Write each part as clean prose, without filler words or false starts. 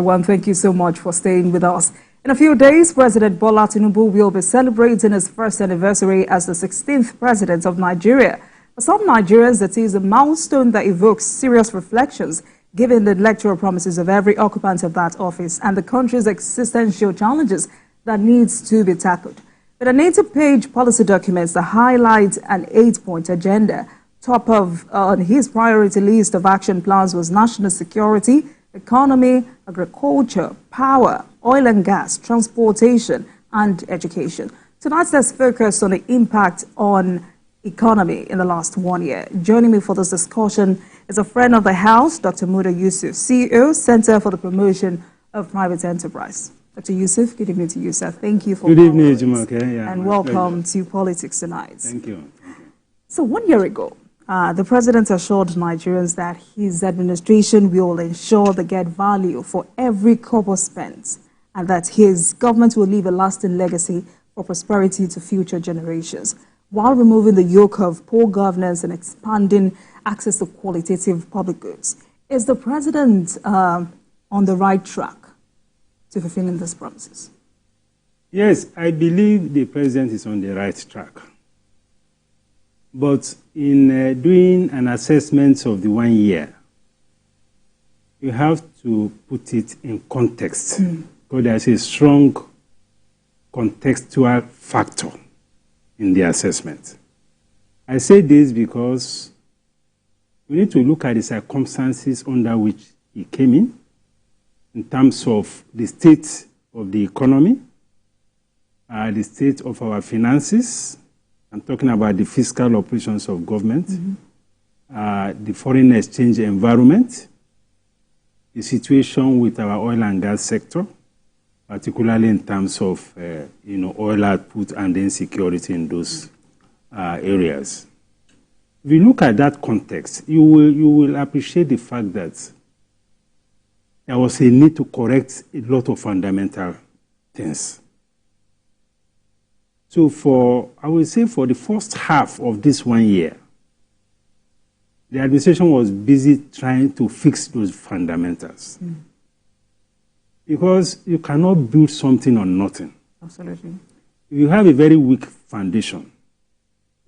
Everyone, thank you so much for staying with us. In a few days, President Bola Tinubu will be celebrating his first anniversary as the 16th president of Nigeria. For some Nigerians, it is a milestone that evokes serious reflections, given the electoral promises of every occupant of that office and the country's existential challenges that needs to be tackled. With an 80-page policy document that highlights an 8-point agenda, top on his priority list of action plans was national security, economy, agriculture, power, oil and gas, transportation, and education. Tonight, let's focus on the impact on economy in the last 1 year. Joining me for this discussion is a friend of the House, Dr. Muda Yusuf, CEO, Center for the Promotion of Private Enterprise. Dr. Yusuf, good evening to you, sir. Thank you for good evening, Jumoke. Yeah, and welcome to Politics Tonight. Thank you. So 1 year ago, the president assured Nigerians that his administration will ensure they get value for every kobo spent and that his government will leave a lasting legacy for prosperity to future generations, while removing the yoke of poor governance and expanding access to qualitative public goods. Is the president on the right track to fulfilling these promises? Yes, I believe the president is on the right track. But in doing an assessment of the 1 year, you have to put it in context. Because there's a strong contextual factor in the assessment. I say this because we need to look at the circumstances under which he came in terms of the state of the economy, the state of our finances. I'm talking about the fiscal operations of government, the foreign exchange environment, the situation with our oil and gas sector, particularly in terms of oil output and insecurity in those areas. If you look at that context, you will appreciate the fact that there was a need to correct a lot of fundamental things. So I would say for the first half of this 1 year, the administration was busy trying to fix those fundamentals. Because you cannot build something on nothing. Absolutely. If you have a very weak foundation,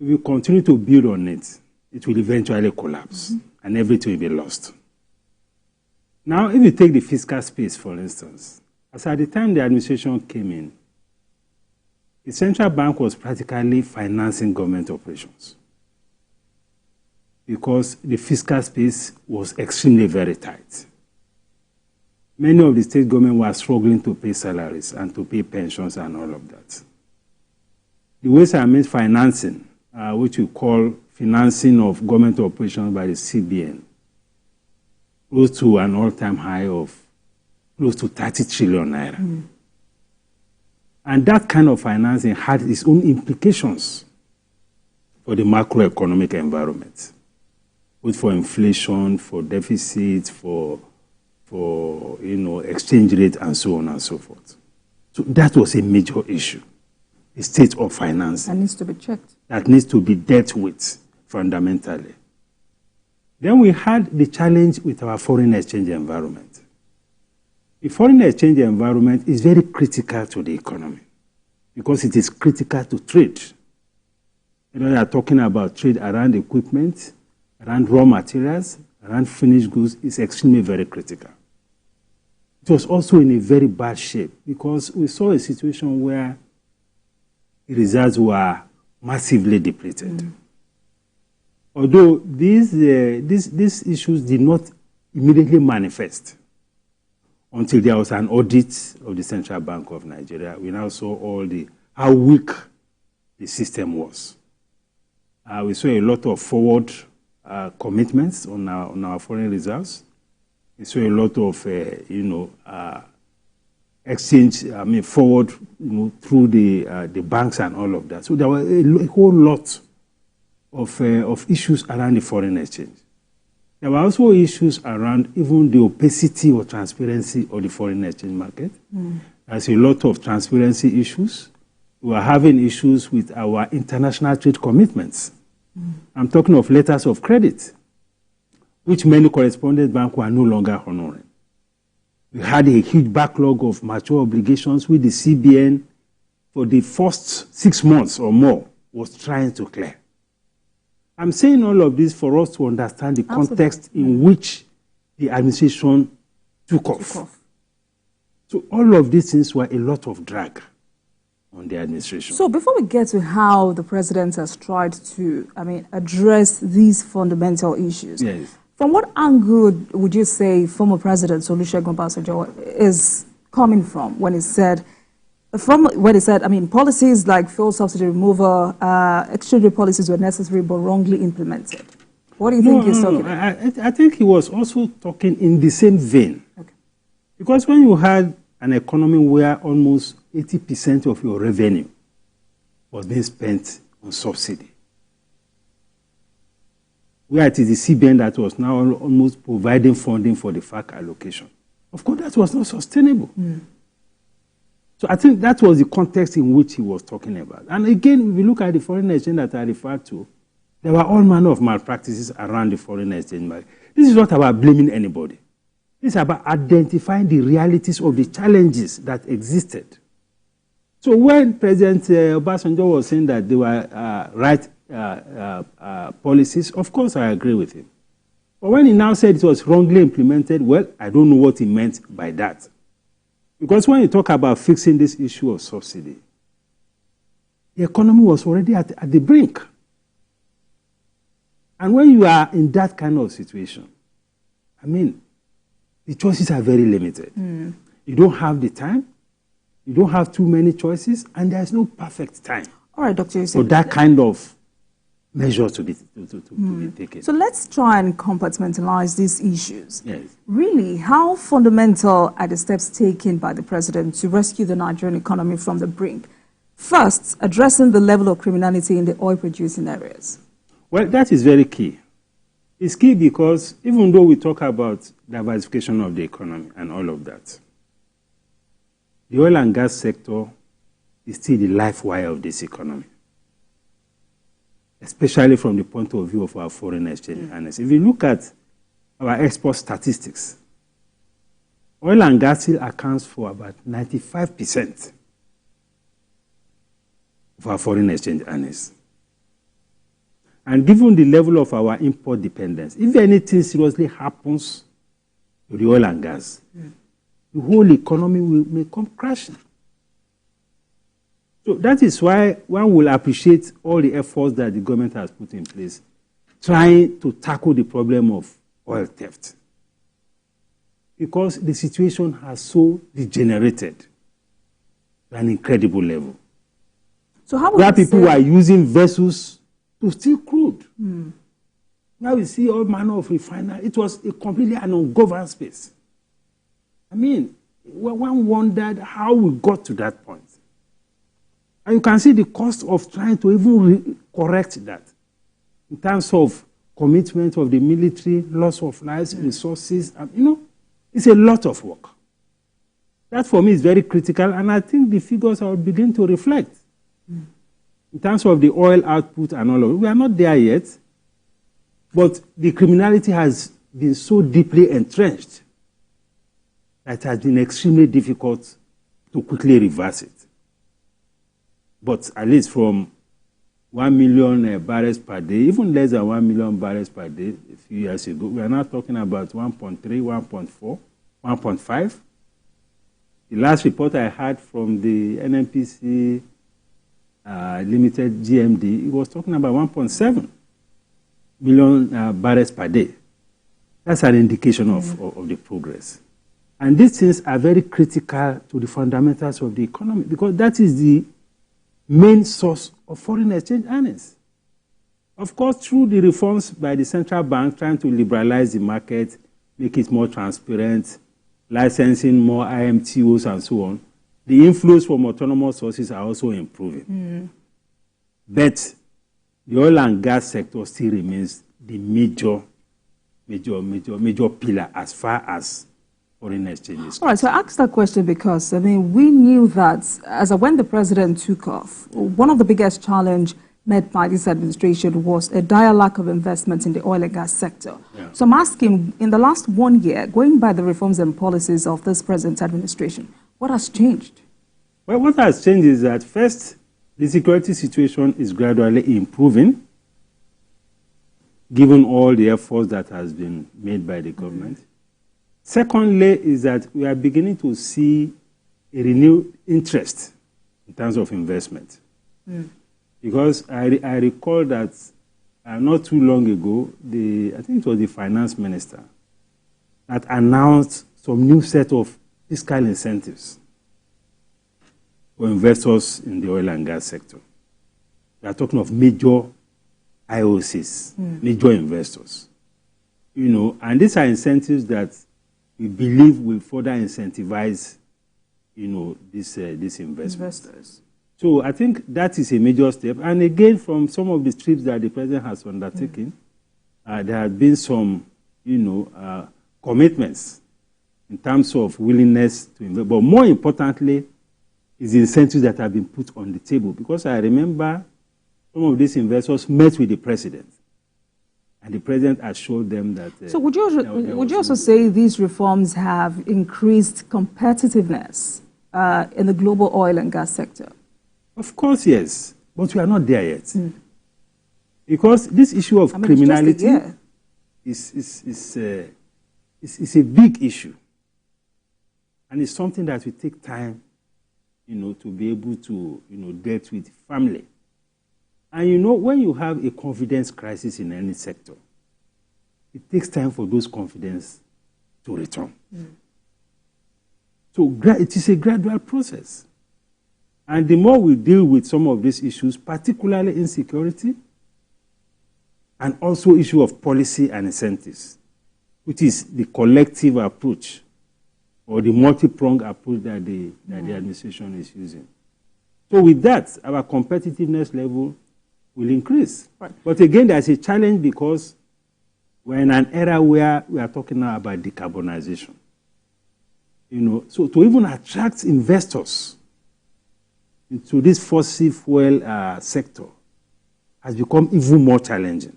if you continue to build on it, it will eventually collapse and everything will be lost. Now, if you take the fiscal space, for instance, as at the time the administration came in, the central bank was practically financing government operations because the fiscal space was extremely very tight. Many of the state governments were struggling to pay salaries and to pay pensions and all of that. The ways and means financing, which we call financing of government operations by the CBN, rose to an all-time high of close to 30 trillion naira. And that kind of financing had its own implications for the macroeconomic environment, both for inflation, for deficit, for exchange rate, and so on and so forth. So that was a major issue, the state of finance. That needs to be checked. That needs to be dealt with fundamentally. Then we had the challenge with our foreign exchange environment. The foreign exchange environment is very critical to the economy because it is critical to trade. They are talking about trade around equipment, around raw materials, around finished goods. It's extremely very critical. It was also in a very bad shape because we saw a situation where the reserves were massively depleted. Although these issues did not immediately manifest until there was an audit of the Central Bank of Nigeria. We now saw how weak the system was. We saw a lot of forward commitments on our foreign reserves. We saw a lot of exchange, forward through the banks and all of that. So there were a whole lot of issues around the foreign exchange. There were also issues around even the opacity or transparency of the foreign exchange market. There's a lot of transparency issues. We were having issues with our international trade commitments. I'm talking of letters of credit, which many correspondent banks were no longer honoring. We had a huge backlog of mature obligations with the CBN for the first 6 months or more was trying to clear. I'm saying all of this for us to understand the context in which the administration took off. So all of these things were a lot of drag on the administration. So before we get to how the president has tried to, address these fundamental issues, yes. From what angle would you say former President Olusegun Obasanjo is coming from when he said, policies like fuel subsidy removal, exchange rate policies were necessary but wrongly implemented? What do you think he's talking about? I think he was also talking in the same vein. Okay. Because when you had an economy where almost 80% of your revenue was being spent on subsidy, where it is the CBN that was now almost providing funding for the FAC allocation. Of course, that was not sustainable. So I think that was the context in which he was talking about. And again, if you look at the foreign exchange that I referred to, there were all manner of malpractices around the foreign exchange market. This is not about blaming anybody. It's about identifying the realities of the challenges that existed. So when President Obasanjo was saying that they were right policies, of course I agree with him. But when he now said it was wrongly implemented, well, I don't know what he meant by that. Because when you talk about fixing this issue of subsidy, the economy was already at the brink. And when you are in that kind of situation, the choices are very limited. You don't have the time, you don't have too many choices, and there's no perfect time. All right, Dr. Yusuf. For that kind of measure to be taken. So let's try and compartmentalize these issues. Yes. Really, how fundamental are the steps taken by the president to rescue the Nigerian economy from the brink? First, addressing the level of criminality in the oil-producing areas. Well, that is very key. It's key because even though we talk about diversification of the economy and all of that, the oil and gas sector is still the life wire of this economy, especially from the point of view of our foreign exchange earnings. If you look at our export statistics, oil and gas still accounts for about 95% of our foreign exchange earnings. And given the level of our import dependence, if anything seriously happens to the oil and gas, the whole economy may come crashing. So that is why one will appreciate all the efforts that the government has put in place, trying to tackle the problem of oil theft. Because the situation has so degenerated to an incredible level. So how where people are using vessels to steal crude. Now we see all manner of refinery. It was a completely an ungoverned space. One wondered how we got to that point. And you can see the cost of trying to even correct that in terms of commitment of the military, loss of lives, resources. It's a lot of work. That for me is very critical, and I think the figures are beginning to reflect. In terms of the oil output and all of it, we are not there yet, but the criminality has been so deeply entrenched that it has been extremely difficult to quickly reverse it. But at least from 1 million barrels per day, even less than 1 million barrels per day a few years ago, we are now talking about 1.3, 1.4, 1.5. The last report I had from the NNPC Limited GMD, it was talking about 1.7 million barrels per day. That's an indication of the progress. And these things are very critical to the fundamentals of the economy because that is the main source of foreign exchange earnings. Of course, through the reforms by the central bank trying to liberalize the market, make it more transparent, licensing more IMTOs and so on, the inflows from autonomous sources are also improving. But the oil and gas sector still remains the major pillar as far as foreign exchange is concerned. All right, so I asked that question because, we knew that when the president took off, one of the biggest challenge met by this administration was a dire lack of investment in the oil and gas sector. Yeah. So I'm asking, in the last 1 year, going by the reforms and policies of this present administration, what has changed? Well, what has changed is that, first, the security situation is gradually improving, given all the efforts that has been made by the government. Secondly, is that we are beginning to see a renewed interest in terms of investment. Because I recall that not too long ago, I think it was the finance minister that announced some new set of fiscal incentives for investors in the oil and gas sector. We are talking of major IOCs, major investors. And these are incentives that we believe will further incentivize, this investors. So I think that is a major step. And again, from some of the trips that the president has undertaken, there have been some, commitments in terms of willingness to invest. But more importantly, is the incentives that have been put on the table. Because I remember some of these investors met with the president, and the president assured them that... So would you also say these reforms have increased competitiveness in the global oil and gas sector? Of course, yes. But we are not there yet. Because this issue of criminality is a big issue. And it's something that will take time, to be able to, deal with family. And when you have a confidence crisis in any sector, it takes time for those confidence to return. So it is a gradual process. And the more we deal with some of these issues, particularly insecurity, and also issue of policy and incentives, which is the collective approach or the multi-pronged approach that the administration is using. So with that, our competitiveness level will increase. Right. But again, there's a challenge because we're in an era where we are talking now about decarbonization. So to even attract investors into this fossil fuel sector has become even more challenging.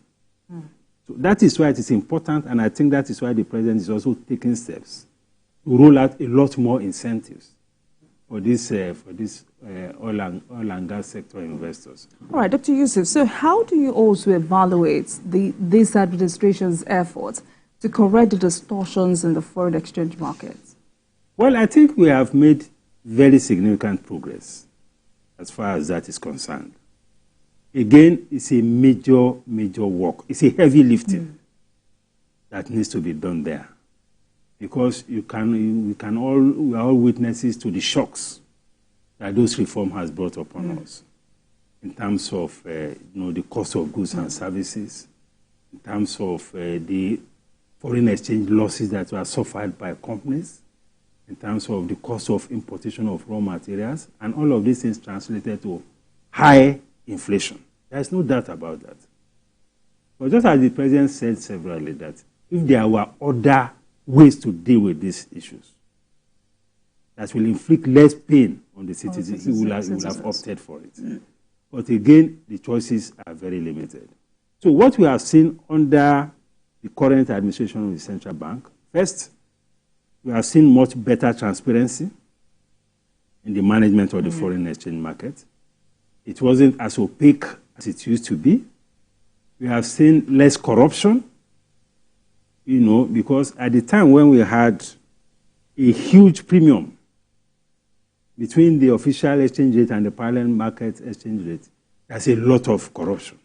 So that is why it is important, and I think that is why the president is also taking steps to roll out a lot more incentives for this oil and gas sector investors. All right, Dr. Yusuf, so how do you also evaluate this administration's efforts to correct the distortions in the foreign exchange markets? Well, I think we have made very significant progress as far as that is concerned. Again, it's a major work. It's a heavy lifting that needs to be done there. Because we are all witnesses to the shocks that those reforms has brought upon us in terms of the cost of goods and services, in terms of the foreign exchange losses that were suffered by companies, in terms of the cost of importation of raw materials, and all of these things translated to high inflation. There's no doubt about that. But just as the president said severally, that if there were other ways to deal with these issues that will inflict less pain on the citizens, he will have opted for it. But again, the choices are very limited. So what we have seen under the current administration of the central bank, first, we have seen much better transparency in the management of the foreign exchange market. It wasn't as opaque as it used to be. We have seen less corruption, because at the time when we had a huge premium between the official exchange rate and the parallel market exchange rate, there's a lot of corruption.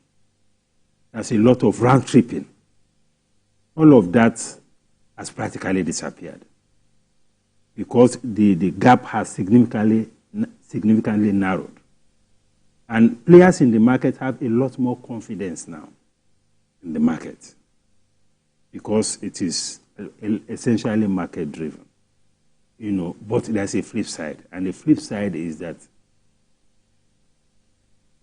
There's a lot of round tripping. All of that has practically disappeared because the gap has significantly narrowed. And players in the market have a lot more confidence now in the market because it is essentially market-driven. But there's a flip side. And the flip side is that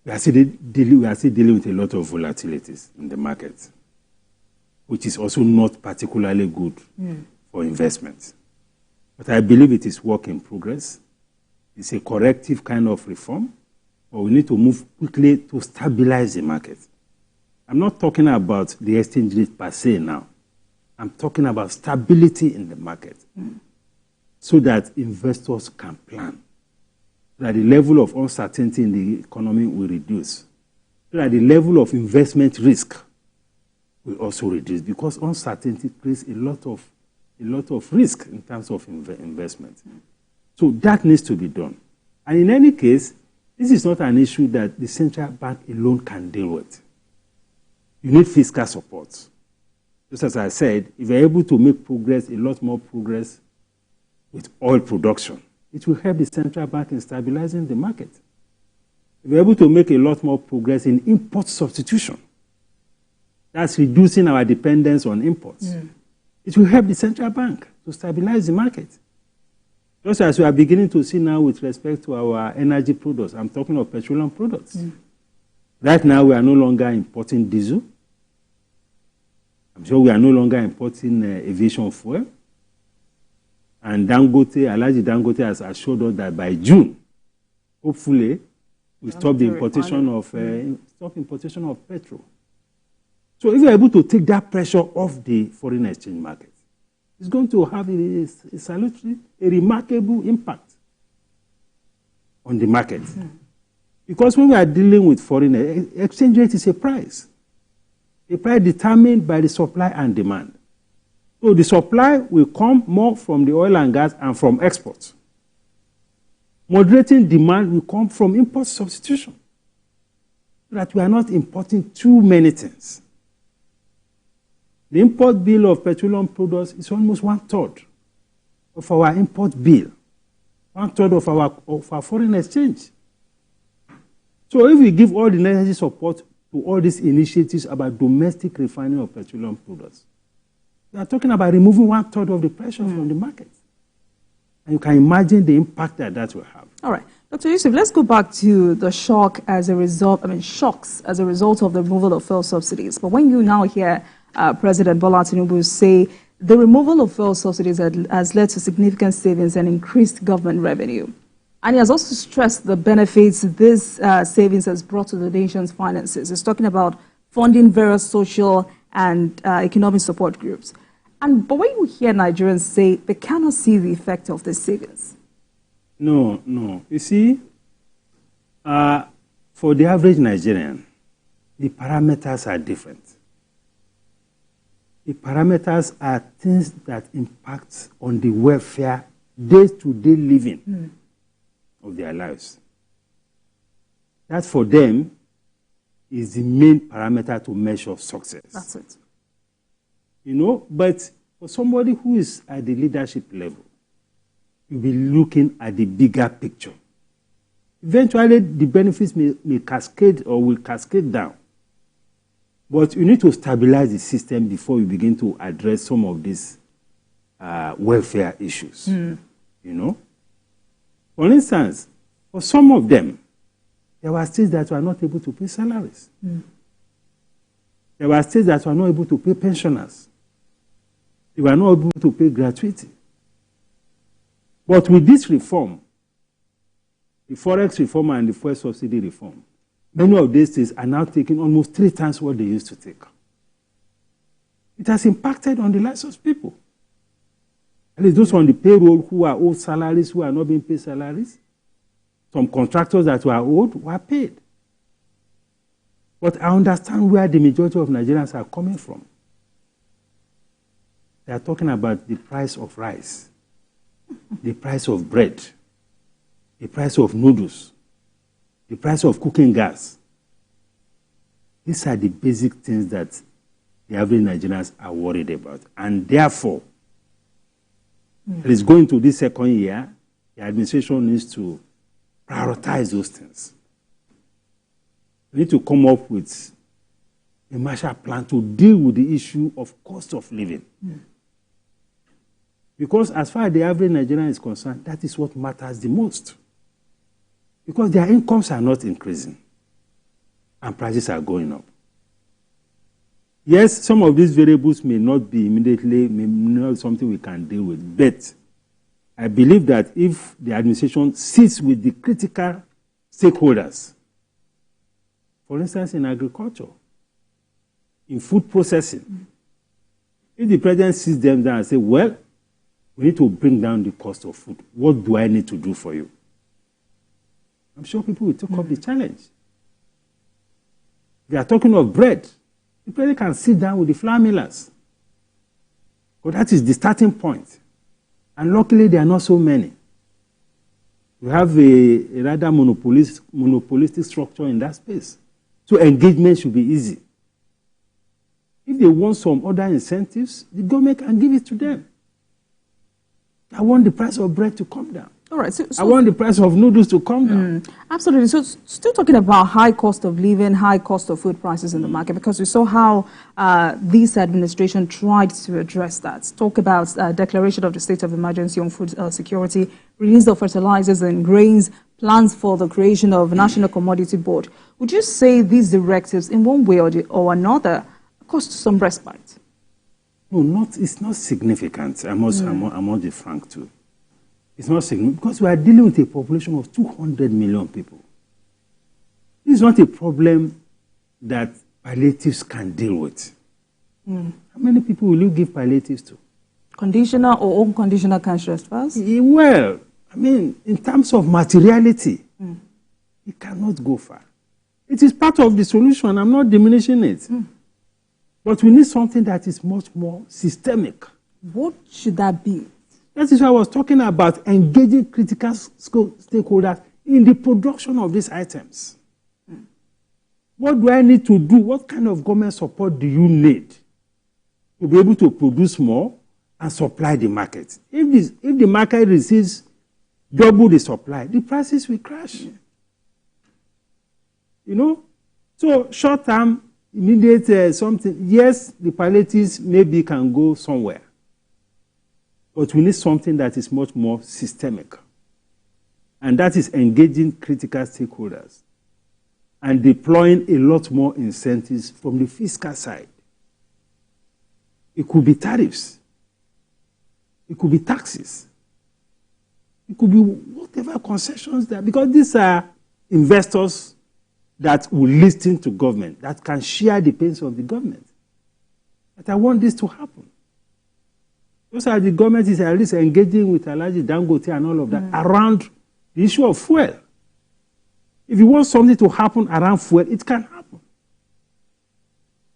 we are still dealing with a lot of volatilities in the market, which is also not particularly good for investment. But I believe it is work in progress. It's a corrective kind of reform. but we need to move quickly to stabilize the market. I'm not talking about the exchange rate per se now. I'm talking about stability in the market so that investors can plan, so that the level of uncertainty in the economy will reduce, so that the level of investment risk will also reduce, because uncertainty creates a lot of risk in terms of investment. So that needs to be done. And in any case, this is not an issue that the central bank alone can deal with. You need fiscal support. Just as I said, if you're able to make progress, a lot more progress with oil production, it will help the central bank in stabilizing the market. If you're able to make a lot more progress in import substitution, that's reducing our dependence on imports. It will help the central bank to stabilize the market. Just as we are beginning to see now with respect to our energy products, I'm talking of petroleum products. Right now, we are no longer importing diesel. I'm sure we are no longer importing aviation fuel. And Alhaji Dangote has assured us that by June, hopefully, we stop the importation of petrol. So if you're able to take that pressure off the foreign exchange market, it's going to have a remarkable impact on the market. Because when we are dealing with foreign exchange rate is a price determined by the supply and demand. So the supply will come more from the oil and gas and from exports. Moderating demand will come from import substitution, so that we are not importing too many things. The import bill of petroleum products is almost 1/3 of our import bill, 1/3 of our foreign exchange. So if we give all the necessary support to all these initiatives about domestic refining of petroleum products, we are talking about removing 1/3 of the pressure from the market. And you can imagine the impact that will have. All right. Dr. Yusuf, let's go back to the shocks as a result of the removal of fuel subsidies. But when you now hear President Bola Tinubu say the removal of fuel subsidies has led to significant savings and increased government revenue, and he has also stressed the benefits this savings has brought to the nation's finances. He's talking about funding various social and economic support groups. But when you hear Nigerians say they cannot see the effect of this savings. No. You see, for the average Nigerian, the parameters are different. The parameters are things that impact on the welfare, day-to-day living of their lives. That for them is the main parameter to measure success. That's it. But for somebody who is at the leadership level, you'll be looking at the bigger picture. Eventually, the benefits may cascade or will cascade down. But you need to stabilize the system before you begin to address some of these welfare issues. For instance, for some of them, there were states that were not able to pay salaries. There were states that were not able to pay pensioners. They were not able to pay gratuity. But with this reform, the forex reform and the fuel subsidy reform, many of these states are now taking almost 3 times what they used to take. It has impacted on the lives of people. At least those on the payroll who are owed salaries, who are not being paid salaries. Some contractors that were owed were paid. But I understand where the majority of Nigerians are coming from. They are talking about the price of rice, the price of bread, the price of noodles, the price of cooking gas. These are the basic things that the average Nigerians are worried about. And therefore, it is going to this second year, the administration needs to prioritize those things. We need to come up with a Marshall Plan to deal with the issue of cost of living. Because as far as the average Nigerian is concerned, that is what matters the most. Because their incomes are not increasing and prices are going up. Yes, some of these variables may not be immediately, may not be something we can deal with, but I believe that if the administration sits with the critical stakeholders For instance, in agriculture, in food processing. If the president sits them down and says, well, we need to bring down the cost of food. What do I need to do for you? I'm sure people will take up the challenge. They are talking of bread. The president can sit down with the flour millers. But that is the starting point. And luckily, there are not so many. We have a rather monopolistic structure in that space. So engagement should be easy. If they want some other incentives, the government can give it to them. I want the price of bread to come down. All right. I want the price of noodles to come down. Absolutely. So still talking about high cost of living, high cost of food prices in the market, because we saw how this administration tried to address that. Talk about declaration of the state of emergency on food security, release of fertilizers and grains, plans for the creation of National Commodity Board. Would you say these directives, in one way or another, cost some respite? No, it's not significant. I must be frank too. It's not significant because we are dealing with a population of 200 million people. This is not a problem that palliatives can deal with. How many people will you give palliatives to? Conditional or unconditional cash transfers? Well, I mean, in terms of materiality, it cannot go far. It is part of the solution. I'm not diminishing it. But we need something that is much more systemic. What should that be? That is why I was talking about engaging critical stakeholders in the production of these items. What do I need to do? What kind of government support do you need to be able to produce more and supply the market? If the market receives double the supply, the prices will crash. You know? So short-term, immediate something, yes, the palliatives maybe can go somewhere. But we need something that is much more systemic. And that is engaging critical stakeholders and deploying a lot more incentives from the fiscal side. It could be tariffs. It could be taxes. It could be whatever concessions there, because these are investors that will listen to government, that can share the pains of the government. But I want this to happen. Those are the government is at least engaging with Alhaji Dangote and all of that around the issue of fuel. If you want something to happen around fuel, it can happen.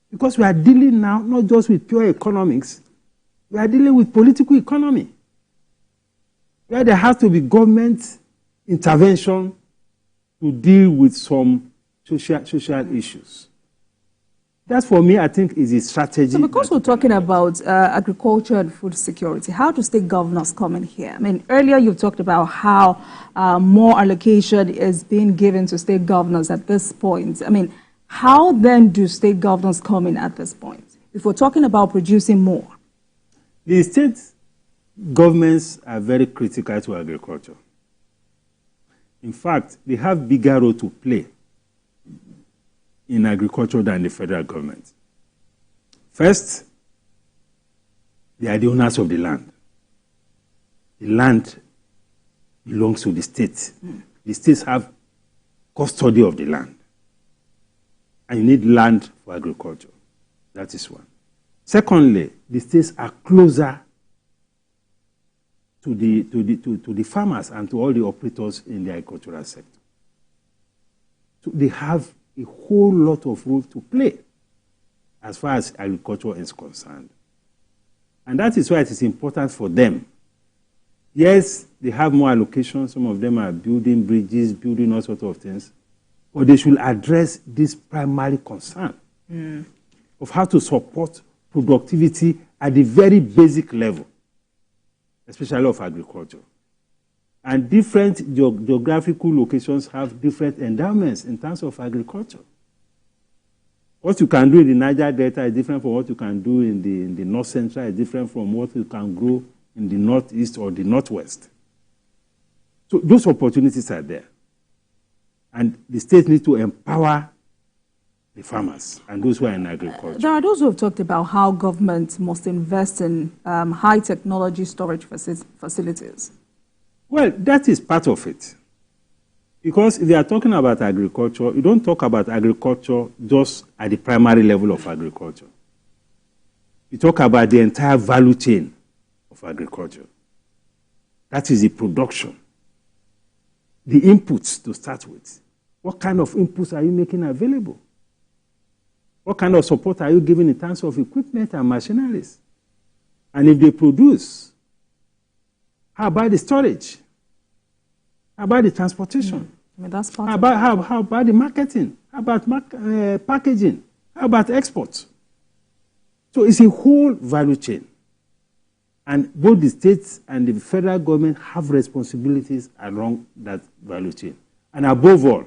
Because we are dealing now not just with pure economics, we are dealing with political economy, where there has to be government intervention to deal with some social issues. That, for me, I think is a strategy. So because we're talking about agriculture and food security, how do state governors come in here? I mean, earlier you talked about how more allocation is being given to state governors at this point. I mean, how then do state governors come in at this point? If we're talking about producing more. The state governments are very critical to agriculture. In fact, they have bigger role to play in agriculture than the federal government. First, they are the owners of the land. The land belongs to the state. The states have custody of the land. And you need land for agriculture. That is one. Secondly, the states are closer to the farmers and to all the operators in the agricultural sector. So they have a whole lot of role to play as far as agriculture is concerned. And that is why it is important for them. Yes, they have more allocations. Some of them are building bridges, building all sorts of things. But they should address this primary concern of how to support productivity at the very basic level, especially of agriculture. And different geographical locations have different endowments in terms of agriculture. What you can do in the Niger Delta is different from what you can do in the North Central, is different from what you can grow in the Northeast or the Northwest. So those opportunities are there. And the state needs to empower the farmers and those who are in agriculture. There are those who have talked about how government must invest in high technology storage facilities. Well, that is part of it. Because if you are talking about agriculture, you don't talk about agriculture just at the primary level of agriculture. You talk about the entire value chain of agriculture. That is the production, the inputs to start with. What kind of inputs are you making available? What kind of support are you giving in terms of equipment and machineries? And if they produce, how about the storage? How about the transportation? I mean, that's part How about the marketing? How about packaging? How about exports? So it's a whole value chain. And both the states and the federal government have responsibilities along that value chain. And above all,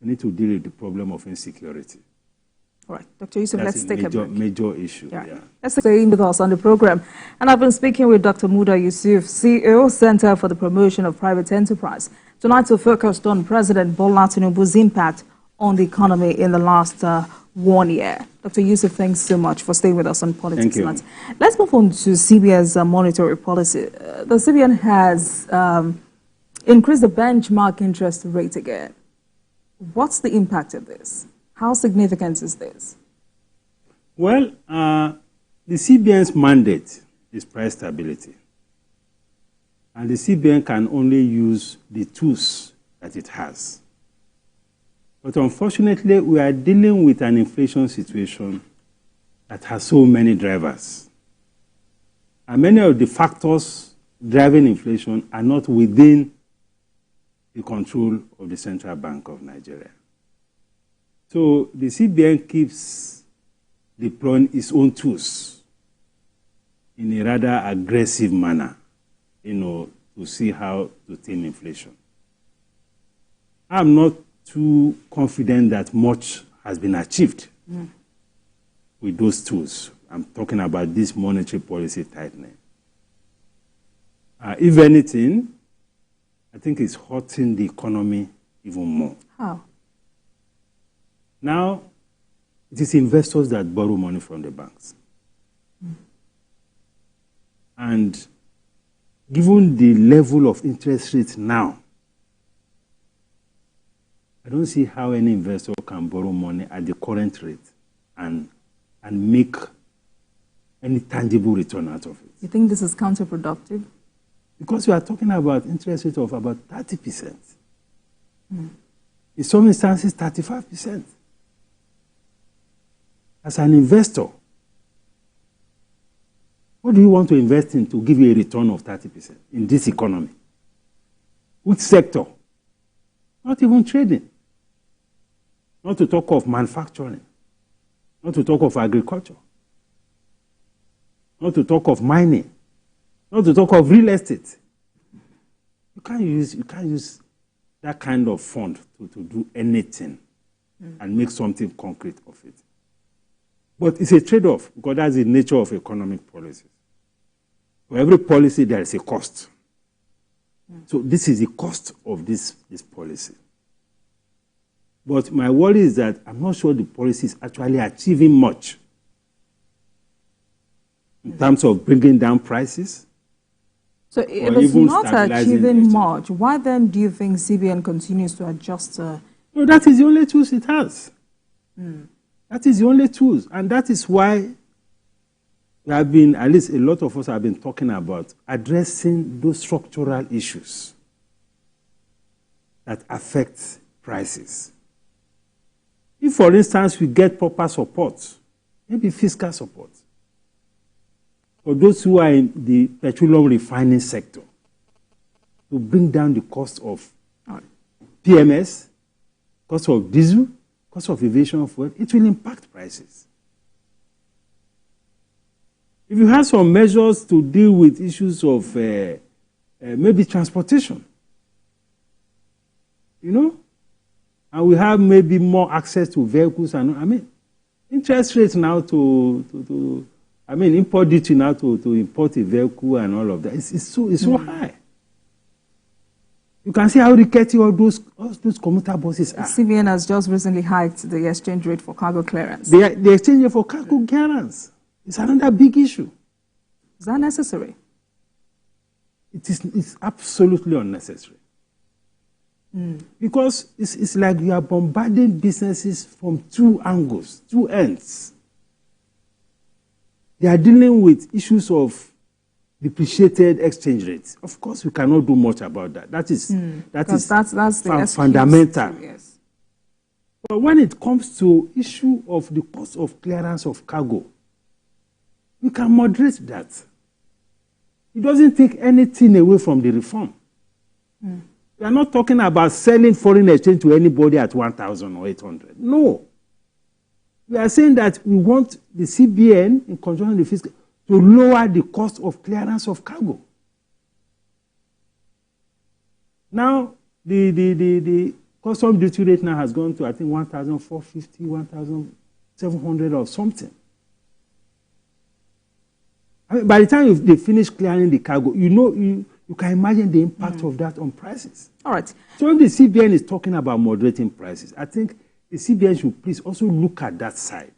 we need to deal with the problem of insecurity. All right, Dr. Yusuf, let's take a break. Major issue. Yeah. Let's stay with us on the program. And I've been speaking with Dr. Muda Yusuf, CEO, Center for the Promotion of Private Enterprise. Tonight we're focused on President Bola Tinubu's impact on the economy in the last 1 year. Dr. Yusuf, thanks so much for staying with us on Politics Tonight. Let's move on to CBN's monetary policy. The CBN has increased the benchmark interest rate again. What's the impact of this? How significant is this? Well, the CBN's mandate is price stability. And the CBN can only use the tools that it has. But unfortunately, we are dealing with an inflation situation that has so many drivers. And many of the factors driving inflation are not within the control of the Central Bank of Nigeria. So the CBN keeps deploying its own tools in a rather aggressive manner, to see how to tame inflation. I'm not too confident that much has been achieved with those tools. I'm talking about this monetary policy tightening. If anything, I think it's hurting the economy even more. How? Now, it is investors that borrow money from the banks. And given the level of interest rates now, I don't see how any investor can borrow money at the current rate and make any tangible return out of it. You think this is counterproductive? Because we are talking about interest rate of about 30%. In some instances, 35%. As an investor, what do you want to invest in to give you a return of 30% in this economy? Which sector? Not even trading. Not to talk of manufacturing. Not to talk of agriculture. Not to talk of mining. Not to talk of real estate. You can't use that kind of fund to do anything and make something concrete of it. But it's a trade-off, because that's the nature of economic policies. For every policy, there is a cost. So this is the cost of this policy. But my worry is that I'm not sure the policy is actually achieving much in terms of bringing down prices. So if it's not achieving much, why then do you think CBN continues to adjust? No, that is the only tools it has. That is the only tools. And that is why we have been, at least a lot of us have been talking about addressing those structural issues that affect prices. If, for instance, we get proper support, maybe fiscal support, for those who are in the petroleum refining sector, to bring down the cost of PMS, cost of diesel, cost of aviation fuel, it will impact prices. If you have some measures to deal with issues of maybe transportation, and we have maybe more access to vehicles, and interest rates now import duty now to import a vehicle and all of that, it's so high. You can see how rickety all those commuter buses are. CBN has just recently hiked the exchange rate for cargo clearance. The exchange rate for cargo clearance is another big issue. Is that necessary? It's absolutely unnecessary. Because it's like you are bombarding businesses from two angles, two ends. They are dealing with issues of depreciated exchange rates. Of course, we cannot do much about that. That's the fundamental. Yes. But when it comes to issue of the cost of clearance of cargo, we can moderate that. It doesn't take anything away from the reform. We are not talking about selling foreign exchange to anybody at 1,000 or 800. No. We are saying that we want the CBN, in conjunction with the fiscal, to lower the cost of clearance of cargo. Now, the custom duty rate now has gone to, I think, 1,450, 1,700 or something. I mean, by the time they finish clearing the cargo, you can imagine the impact of that on prices. All right. So if the CBN is talking about moderating prices, I think the CBN should please also look at that side.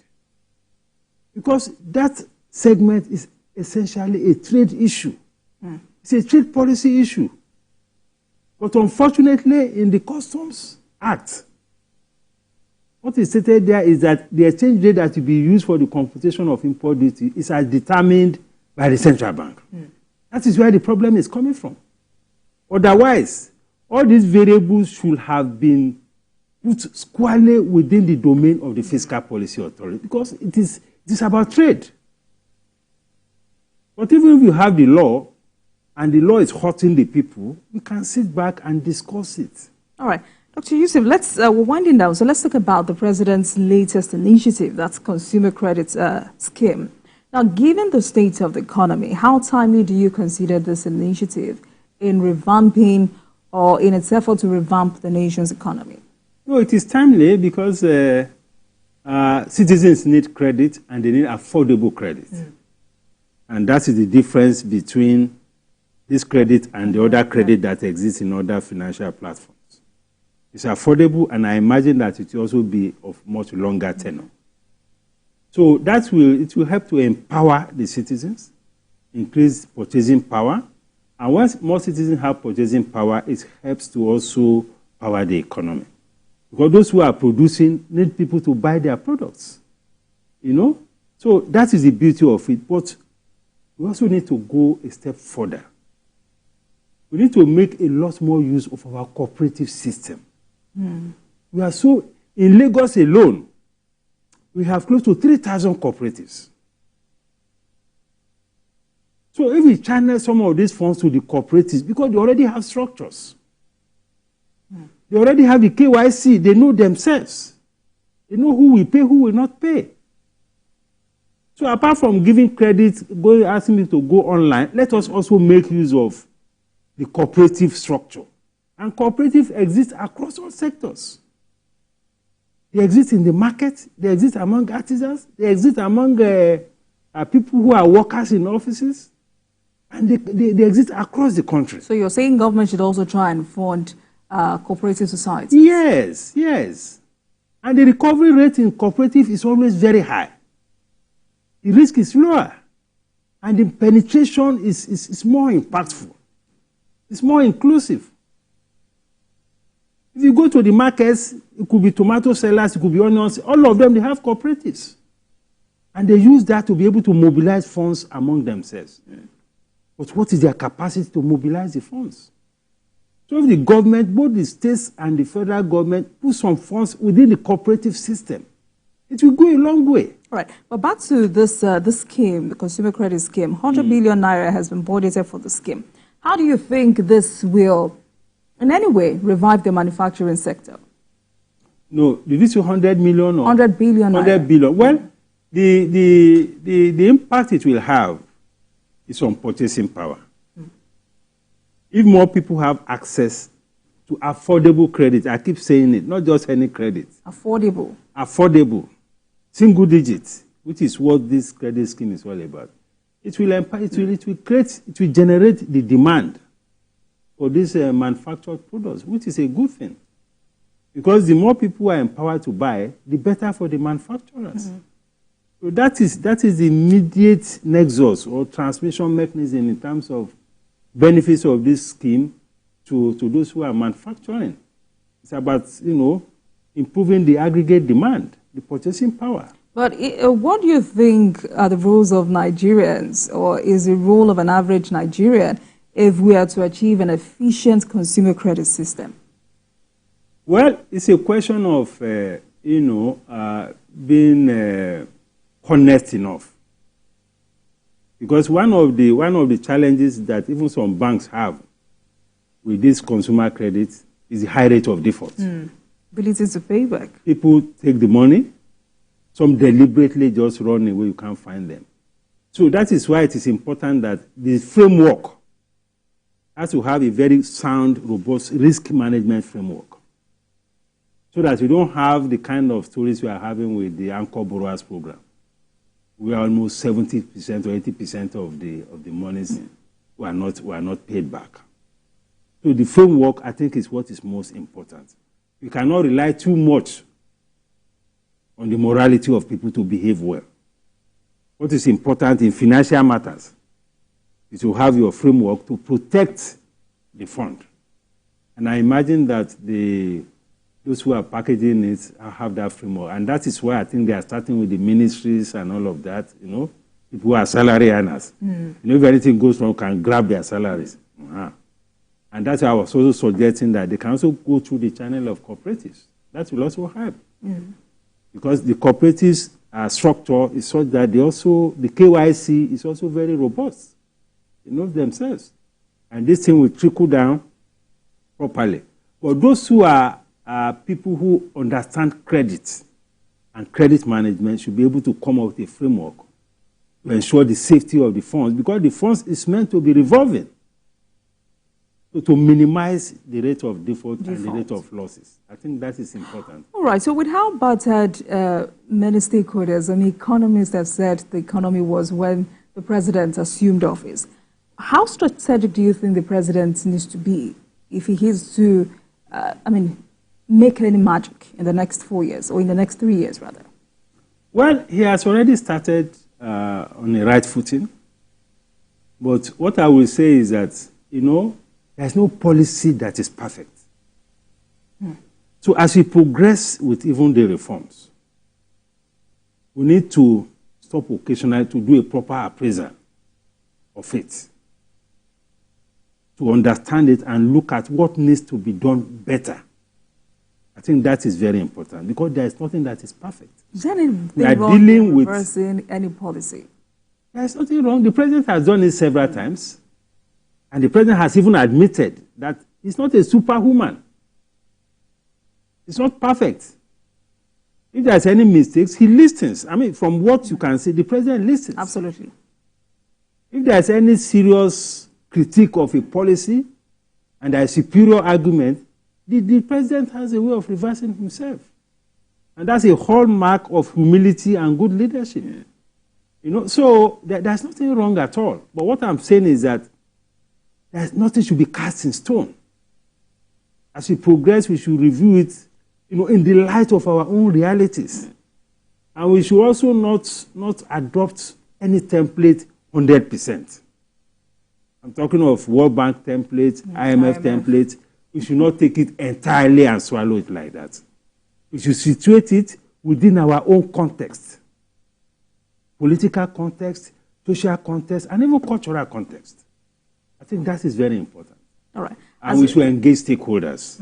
Because that segment is essentially a trade issue. It's a trade policy issue. But unfortunately, in the Customs Act, what is stated there is that the exchange rate that will be used for the computation of import duty is as determined by the central bank. That is where the problem is coming from. Otherwise, all these variables should have been put squarely within the domain of the fiscal policy authority because it is about trade. But even if you have the law and the law is hurting the people, we can sit back and discuss it. All right. Dr. Yusuf, we're winding down. So let's talk about the president's latest initiative, that's consumer credit scheme. Now, given the state of the economy, how timely do you consider this initiative in revamping or in its effort to revamp the nation's economy? No, it is timely because citizens need credit and they need affordable credit. And that is the difference between this credit and the other credit that exists in other financial platforms. It's affordable, and I imagine that it will also be of much longer tenure. So it will help to empower the citizens, increase purchasing power, and once more citizens have purchasing power, it helps to also power the economy. Because those who are producing need people to buy their products, So that is the beauty of it. But we also need to go a step further. We need to make a lot more use of our cooperative system. We are in Lagos alone, we have close to 3,000 cooperatives. So if we channel some of these funds to the cooperatives, because they already have structures, they already have the KYC, they know themselves. They know who will pay, who will not pay. So apart from giving credit, asking me to go online, let us also make use of the cooperative structure. And cooperatives exist across all sectors. They exist in the market, they exist among artisans, they exist among people who are workers in offices, and they exist across the country. So you're saying government should also try and fund cooperative societies? Yes. And the recovery rate in cooperative is always very high. The risk is lower, and the penetration is more impactful. It's more inclusive. If you go to the markets, it could be tomato sellers, it could be onions, all of them, they have cooperatives. And they use that to be able to mobilize funds among themselves. But what is their capacity to mobilize the funds? So if the government, both the states and the federal government, put some funds within the cooperative system, it will go a long way. All right. But back to this scheme, the consumer credit scheme, 100 billion naira has been budgeted for the scheme. How do you think this will, in any way, revive the manufacturing sector? No, did you say 100 million or 100 billion? 100 billion. Well, the impact it will have is on purchasing power. If more people have access to affordable credit, I keep saying it, not just any credit. Affordable, single digits, which is what this credit scheme is all about. It will generate the demand for these manufactured products, which is a good thing. Because the more people are empowered to buy, the better for the manufacturers. So that is the immediate nexus or transmission mechanism in terms of benefits of this scheme to those who are manufacturing. It's about, improving the aggregate demand, the purchasing power. But what do you think are the roles of Nigerians, or is the role of an average Nigerian if we are to achieve an efficient consumer credit system? Well, it's a question of, being honest enough. Because one of the challenges that even some banks have with this consumer credit is the high rate of default. Ability to pay back. People take the money, some deliberately just run away, you can't find them. So that is why it is important that the framework has to have a very sound, robust risk management framework. So that we don't have the kind of stories we are having with the Anchor Borrowers Program. We are almost 70% or 80% of the monies were not paid back. So the framework, I think, is what is most important. We cannot rely too much on the morality of people to behave well. What is important in financial matters is to have your framework to protect the fund. And I imagine that those who are packaging it have that framework. And that is why I think they are starting with the ministries and all of that, people who are salary earners. If anything goes wrong, can grab their salaries. And that's why I was also suggesting that they can also go through the channel of cooperatives. That will also help. Because the cooperatives structure is such that the KYC is also very robust, themselves. And this thing will trickle down properly. But those who are people who understand credit and credit management should be able to come up with a framework to ensure the safety of the funds, because the funds is meant to be revolving, so to minimize the rate of default and the rate of losses. I think that is important. All right. So with how battered many stakeholders and economists have said the economy was when the president assumed office, how strategic do you think the president needs to be if he is to, make any magic in the next 4 years, or in the next 3 years, rather? Well, he has already started on the right footing. But what I will say is that, there's no policy that is perfect. So as we progress with even the reforms, we need to stop occasionally to do a proper appraisal of it, to understand it and look at what needs to be done better. I think that is very important, because there is nothing that is perfect. Is there anything wrong in reversing any policy? There is nothing wrong. The president has done it several times. And the president has even admitted that he's not a superwoman. It's not perfect. If there's any mistakes, he listens. From what you can see, the president listens. Absolutely. If there's any serious critique of a policy and there's a superior argument, the president has a way of reversing himself. And that's a hallmark of humility and good leadership. So there's nothing wrong at all. But what I'm saying is that nothing should be cast in stone. As we progress, we should review it, in the light of our own realities. And we should also not adopt any template 100%. I'm talking of World Bank template, IMF template. We should not take it entirely and swallow it like that. We should situate it within our own context. Political context, social context, and even cultural context. I think that is very important. All right. And we should engage stakeholders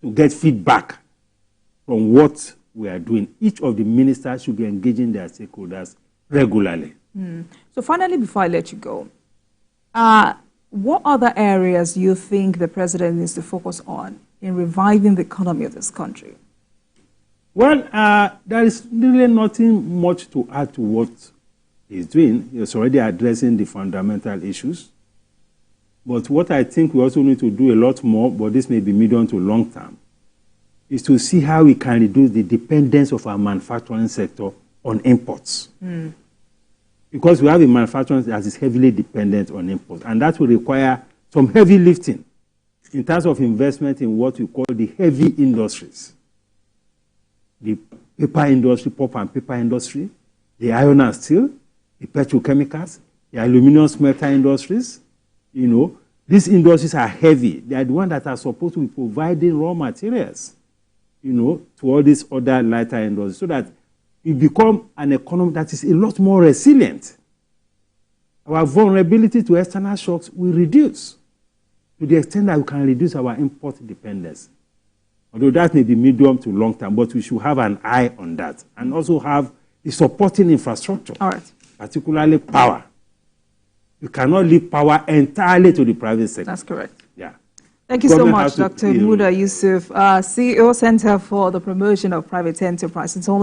to get feedback from what we are doing. Each of the ministers should be engaging their stakeholders regularly. So finally, before I let you go, what other areas do you think the president needs to focus on in reviving the economy of this country? Well, there is really nothing much to add to what he's doing. He's already addressing the fundamental issues. But what I think we also need to do a lot more, but this may be medium to long term, is to see how we can reduce the dependence of our manufacturing sector on imports. Because we have a manufacturing that is heavily dependent on imports, and that will require some heavy lifting in terms of investment in what we call the heavy industries. The paper industry, pulp and paper industry, the iron and steel, the petrochemicals, the aluminum smelter industries. These industries are heavy. They are the ones that are supposed to be providing raw materials. to all these other lighter industries so that we become an economy that is a lot more resilient. Our vulnerability to external shocks will reduce to the extent that we can reduce our import dependence. Although that may be medium to long term, but we should have an eye on that and also have the supporting infrastructure, particularly power. You cannot leave power entirely to the private sector. That's correct. Yeah. Thank you so much, Dr. Muda Yusuf, CEO, Center for the Promotion of Private Enterprise.